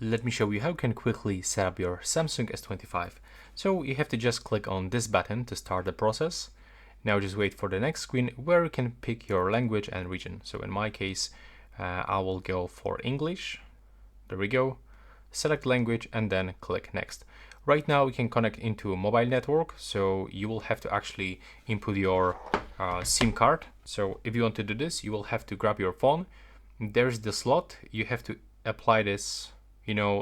Let me show you how you can quickly set up your Samsung S25. So you have to just click on this button to start the process. Now just wait for the next screen where you can pick your language and region. So in my case, I will go for English. There we go. Select language and then click next. Right now we can connect into a mobile network, so you will have to actually input your SIM card. So if you want to do this, you will have to grab your phone. There's the slot. You have to apply this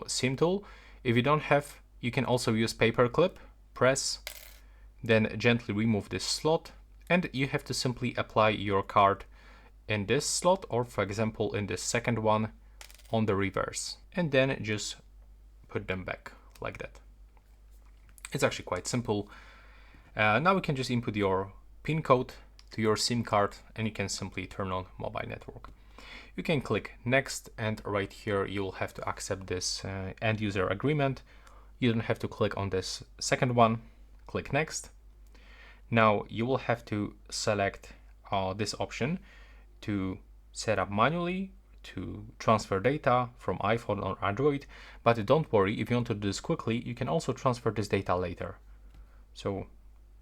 SIM tool. If you don't have, you can also use paper clip, press, then gently remove this slot, and you have to simply apply your card in this slot, or for example in this second one on the reverse, and then just put them back like that. It's actually quite simple. Now we can just input your PIN code to your SIM card and you can simply turn on mobile network. You can click next, and right here you will have to accept this end user agreement. You don't have to click on this second one. Click next. Now you will have to select this option to set up manually to transfer data from iPhone or Android, but don't worry, if you want to do this quickly, you can also transfer this data later. So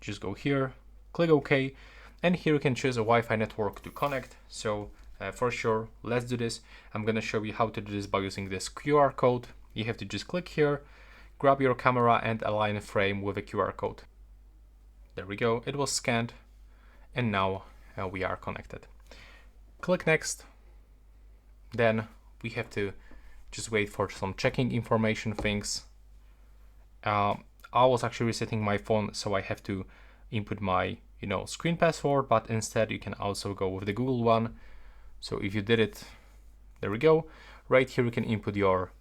just go here, click OK, and here you can choose a Wi-Fi network to connect. So for sure, let's do this. I'm gonna show you how to do this by using this QR code. You have to just click here, grab your camera and align a frame with a QR code. There we go, it was scanned, and now we are connected. Click next. Then we have to just wait for some checking information things. I was actually resetting my phone, so I have to input my screen password, but instead you can also go with the Google one. So if you did it, there we go. Right here you can input your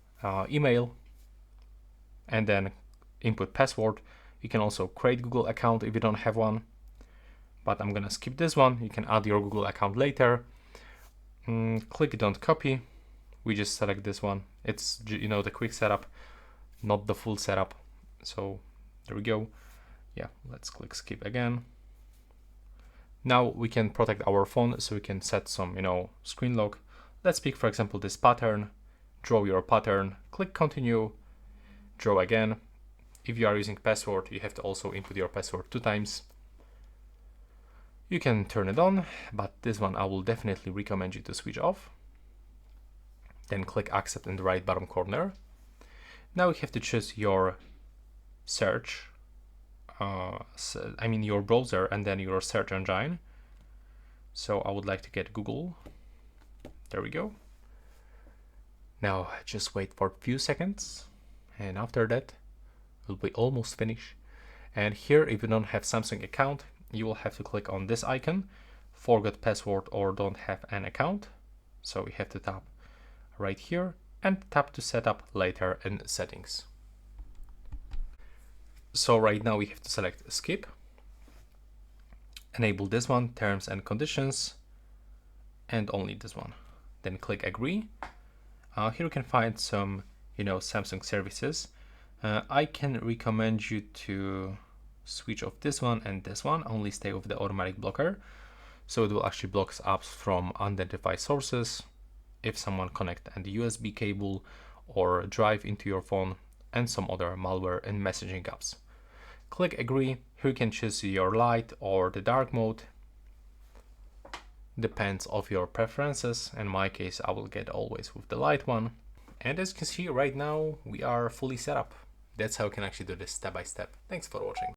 email and then input password. You can also create Google account if you don't have one, but I'm gonna skip this one. You can add your Google account later. Click don't copy. We just select this one. It's the quick setup, not the full setup. So there we go. Yeah, let's click skip again. Now we can protect our phone, so we can set some screen lock. Let's pick for example this pattern. Draw your pattern, click continue, draw again. If you are using password, you have to also input your password 2 times. You can turn it on, but this one I will definitely recommend you to switch off. Then click accept in the right bottom corner. Now you have to choose your search, your browser and then your search engine. So I would like to get Google. There we go. Now just wait for a few seconds, and after that we'll be almost finished. And here, if you don't have Samsung account, you will have to click on this icon, forgot password or don't have an account. So we have to tap right here and tap to set up later in settings. So right now we have to select skip, enable this one, terms and conditions, and only this one. Then click agree. Here you can find some Samsung services. I can recommend you to switch off this one and this one, only stay with the automatic blocker. So it will actually block apps from unidentified sources if someone connect an USB cable or drive into your phone, and some other malware and messaging apps. Click agree. Here you can choose your light or the dark mode. Depends of your preferences. In my case, I will get always with the light one. And as you can see right now, we are fully set up. That's how you can actually do this step by step. Thanks for watching.